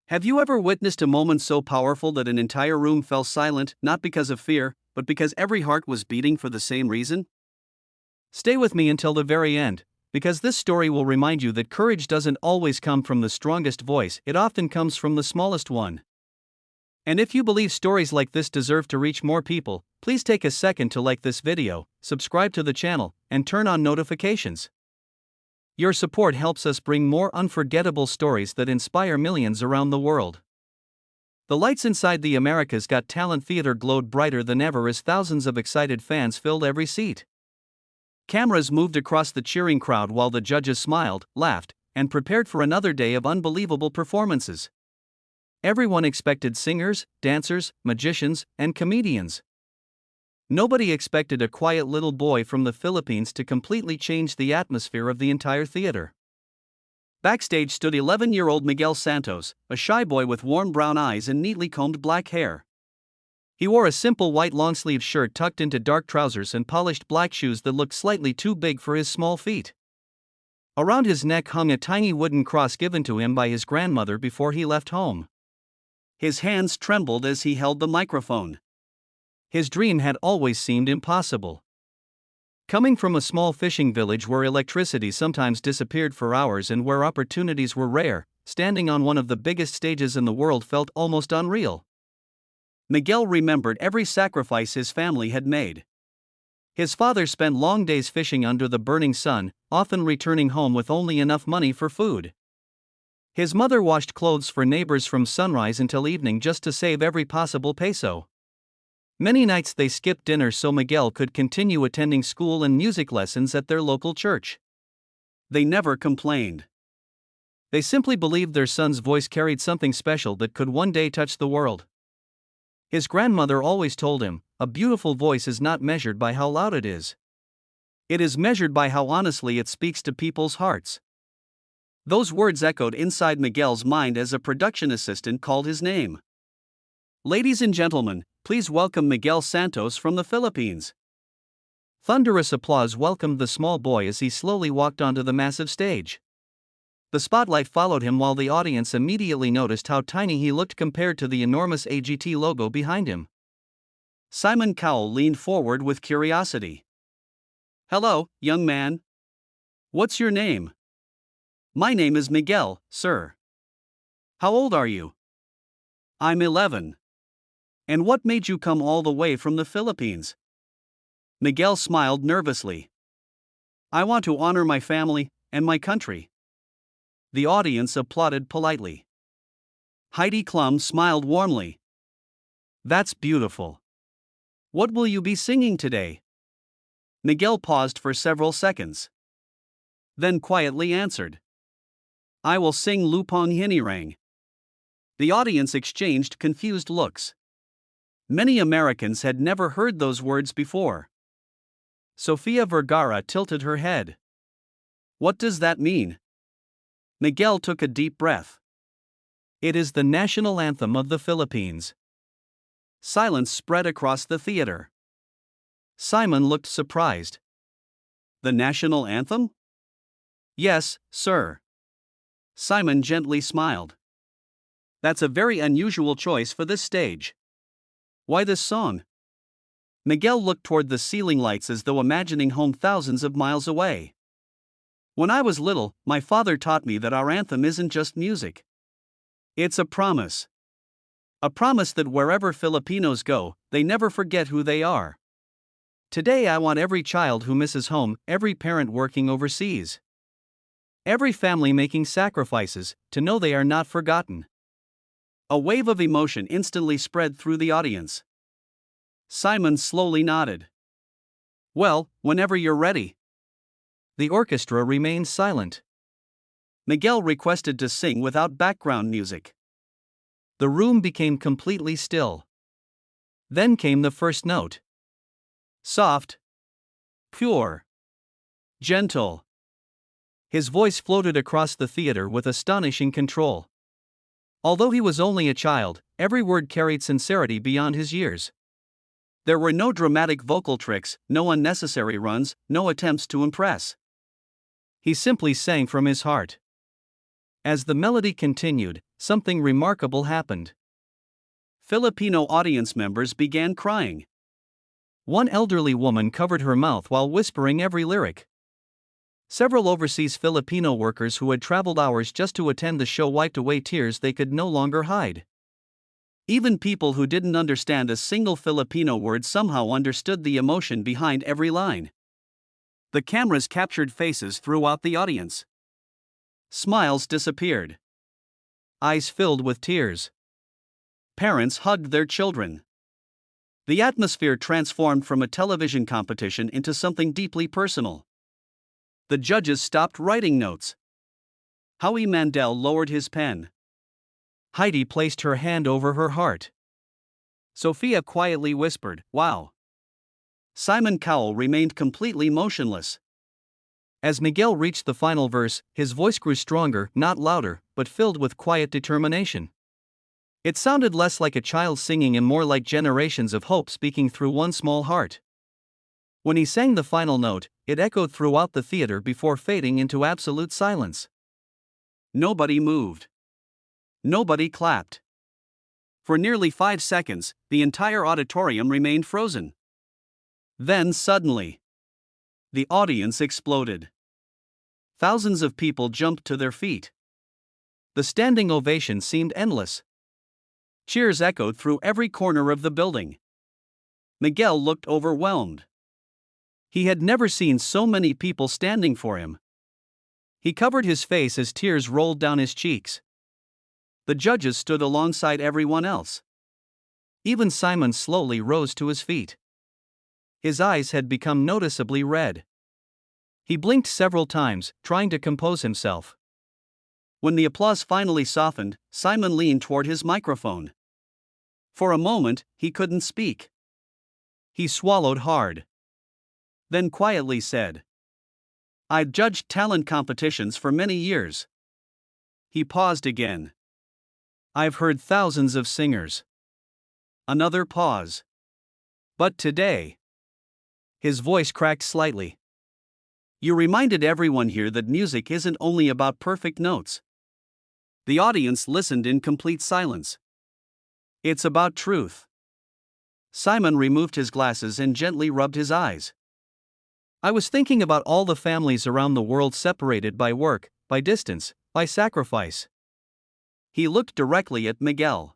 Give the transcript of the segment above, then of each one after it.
Have you ever witnessed a moment so powerful that an entire room fell silent, not because of fear, but because every heart was beating for the same reason? Stay with me until the very end, because this story will remind you that courage doesn't always come from the strongest voice, it often comes from the smallest one. And if you believe stories like this deserve to reach more people, please take a second to like this video, subscribe to the channel, and turn on notifications. Your support helps us bring more unforgettable stories that inspire millions around the world. The lights inside the America's Got Talent Theater glowed brighter than ever as thousands of excited fans filled every seat. Cameras moved across the cheering crowd while the judges smiled, laughed, and prepared for another day of unbelievable performances. Everyone expected singers, dancers, magicians, and comedians. Nobody expected a quiet little boy from the Philippines to completely change the atmosphere of the entire theater. Backstage stood 11-year-old Miguel Santos, a shy boy with warm brown eyes and neatly combed black hair. He wore a simple white long-sleeved shirt tucked into dark trousers and polished black shoes that looked slightly too big for his small feet. Around his neck hung a tiny wooden cross given to him by his grandmother before he left home. His hands trembled as he held the microphone. His dream had always seemed impossible. Coming from a small fishing village where electricity sometimes disappeared for hours and where opportunities were rare, standing on one of the biggest stages in the world felt almost unreal. Miguel remembered every sacrifice his family had made. His father spent long days fishing under the burning sun, often returning home with only enough money for food. His mother washed clothes for neighbors from sunrise until evening just to save every possible peso. Many nights they skipped dinner so Miguel could continue attending school and music lessons at their local church. They never complained. They simply believed their son's voice carried something special that could one day touch the world. His grandmother always told him, "A beautiful voice is not measured by how loud it is. It is measured by how honestly it speaks to people's hearts." Those words echoed inside Miguel's mind as a production assistant called his name. "Ladies and gentlemen, please welcome Miguel Santos from the Philippines." Thunderous applause welcomed the small boy as he slowly walked onto the massive stage. The spotlight followed him while the audience immediately noticed how tiny he looked compared to the enormous AGT logo behind him. Simon Cowell leaned forward with curiosity. "Hello, young man. What's your name?" "My name is Miguel, sir." "How old are you?" "I'm 11. "And what made you come all the way from the Philippines?" Miguel smiled nervously. "I want to honor my family and my country." The audience applauded politely. Heidi Klum smiled warmly. "That's beautiful. What will you be singing today?" Miguel paused for several seconds. Then quietly answered, "I will sing Lupang Hinirang." The audience exchanged confused looks. Many Americans had never heard those words before. Sofia Vergara tilted her head. "What does that mean?" Miguel took a deep breath. "It is the national anthem of the Philippines." Silence spread across the theater. Simon looked surprised. "The national anthem?" "Yes, sir." Simon gently smiled. "That's a very unusual choice for this stage. Why this song?" Miguel looked toward the ceiling lights as though imagining home thousands of miles away. "When I was little, my father taught me that our anthem isn't just music. It's a promise. A promise that wherever Filipinos go, they never forget who they are. Today I want every child who misses home, every parent working overseas, every family making sacrifices, to know they are not forgotten." A wave of emotion instantly spread through the audience. Simon slowly nodded. "Well, whenever you're ready." The orchestra remained silent. Miguel requested to sing without background music. The room became completely still. Then came the first note. Soft, pure, gentle. His voice floated across the theater with astonishing control. Although he was only a child, every word carried sincerity beyond his years. There were no dramatic vocal tricks, no unnecessary runs, no attempts to impress. He simply sang from his heart. As the melody continued, something remarkable happened. Filipino audience members began crying. One elderly woman covered her mouth while whispering every lyric. Several overseas Filipino workers who had traveled hours just to attend the show wiped away tears they could no longer hide. Even people who didn't understand a single Filipino word somehow understood the emotion behind every line. The cameras captured faces throughout the audience. Smiles disappeared. Eyes filled with tears. Parents hugged their children. The atmosphere transformed from a television competition into something deeply personal. The judges stopped writing notes. Howie Mandel lowered his pen. Heidi placed her hand over her heart. Sophia quietly whispered, "Wow." Simon Cowell remained completely motionless. As Miguel reached the final verse, his voice grew stronger, not louder, but filled with quiet determination. It sounded less like a child singing and more like generations of hope speaking through one small heart. When he sang the final note, it echoed throughout the theater before fading into absolute silence. Nobody moved. Nobody clapped. For nearly 5 seconds, the entire auditorium remained frozen. Then suddenly, the audience exploded. Thousands of people jumped to their feet. The standing ovation seemed endless. Cheers echoed through every corner of the building. Miguel looked overwhelmed. He had never seen so many people standing for him. He covered his face as tears rolled down his cheeks. The judges stood alongside everyone else. Even Simon slowly rose to his feet. His eyes had become noticeably red. He blinked several times, trying to compose himself. When the applause finally softened, Simon leaned toward his microphone. For a moment, he couldn't speak. He swallowed hard. Then quietly said, "I've judged talent competitions for many years." He paused again. "I've heard thousands of singers." Another pause. "But today..." His voice cracked slightly. "You reminded everyone here that music isn't only about perfect notes." The audience listened in complete silence. "It's about truth." Simon removed his glasses and gently rubbed his eyes. "I was thinking about all the families around the world separated by work, by distance, by sacrifice." He looked directly at Miguel.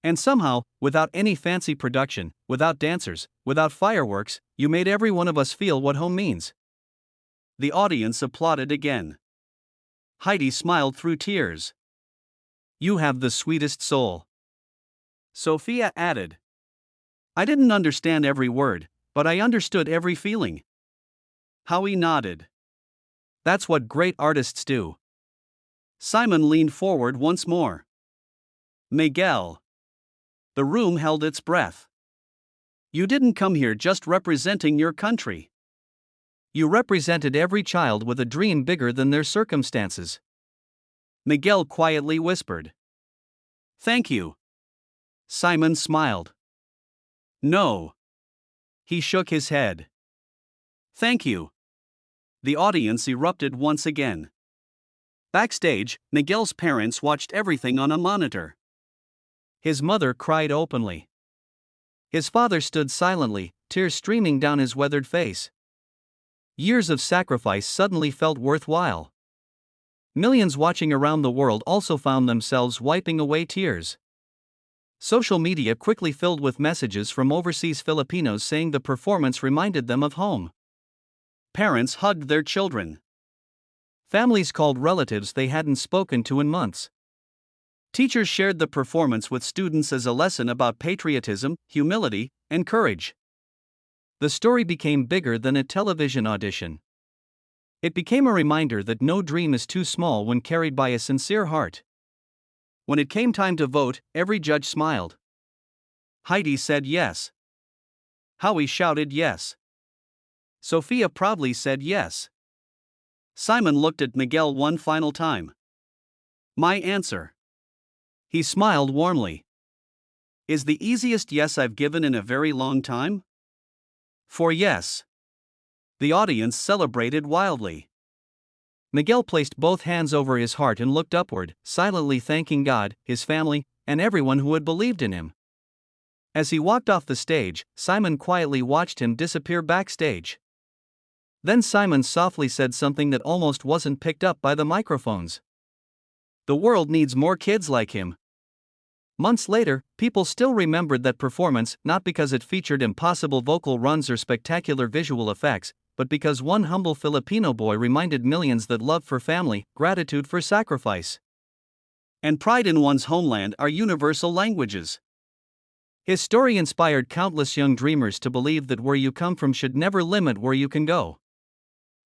"And somehow, without any fancy production, without dancers, without fireworks, you made every one of us feel what home means." The audience applauded again. Heidi smiled through tears. "You have the sweetest soul." Sophia added, "I didn't understand every word, but I understood every feeling." Howie nodded. "That's what great artists do." Simon leaned forward once more. "Miguel." The room held its breath. "You didn't come here just representing your country. You represented every child with a dream bigger than their circumstances." Miguel quietly whispered, "Thank you." Simon smiled. "No." He shook his head. "Thank you." The audience erupted once again. Backstage, Miguel's parents watched everything on a monitor. His mother cried openly. His father stood silently, tears streaming down his weathered face. Years of sacrifice suddenly felt worthwhile. Millions watching around the world also found themselves wiping away tears. Social media quickly filled with messages from overseas Filipinos saying the performance reminded them of home. Parents hugged their children. Families called relatives they hadn't spoken to in months. Teachers shared the performance with students as a lesson about patriotism, humility, and courage. The story became bigger than a television audition. It became a reminder that no dream is too small when carried by a sincere heart. When it came time to vote, every judge smiled. Heidi said yes. Howie shouted yes. Sophia proudly said yes. Simon looked at Miguel one final time. "My answer." He smiled warmly. "Is the easiest yes I've given in a very long time." For yes. The audience celebrated wildly. Miguel placed both hands over his heart and looked upward, silently thanking God, his family, and everyone who had believed in him. As he walked off the stage, Simon quietly watched him disappear backstage. Then Simon softly said something that almost wasn't picked up by the microphones. "The world needs more kids like him." Months later, people still remembered that performance not because it featured impossible vocal runs or spectacular visual effects, but because one humble Filipino boy reminded millions that love for family, gratitude for sacrifice, and pride in one's homeland are universal languages. His story inspired countless young dreamers to believe that where you come from should never limit where you can go.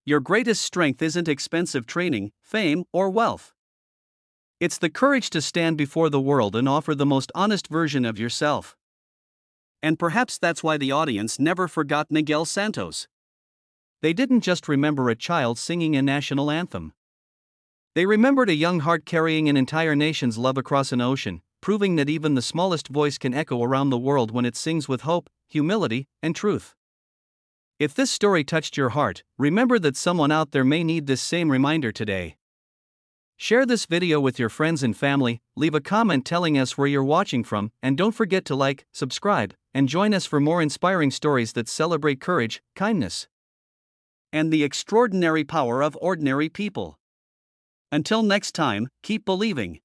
Your greatest strength isn't expensive training, fame, or wealth. It's the courage to stand before the world and offer the most honest version of yourself. And perhaps that's why the audience never forgot Miguel Santos. They didn't just remember a child singing a national anthem. They remembered a young heart carrying an entire nation's love across an ocean, proving that even the smallest voice can echo around the world when it sings with hope, humility, and truth. If this story touched your heart, remember that someone out there may need this same reminder today. Share this video with your friends and family, leave a comment telling us where you're watching from, and don't forget to like, subscribe, and join us for more inspiring stories that celebrate courage, kindness, and the extraordinary power of ordinary people. Until next time, keep believing.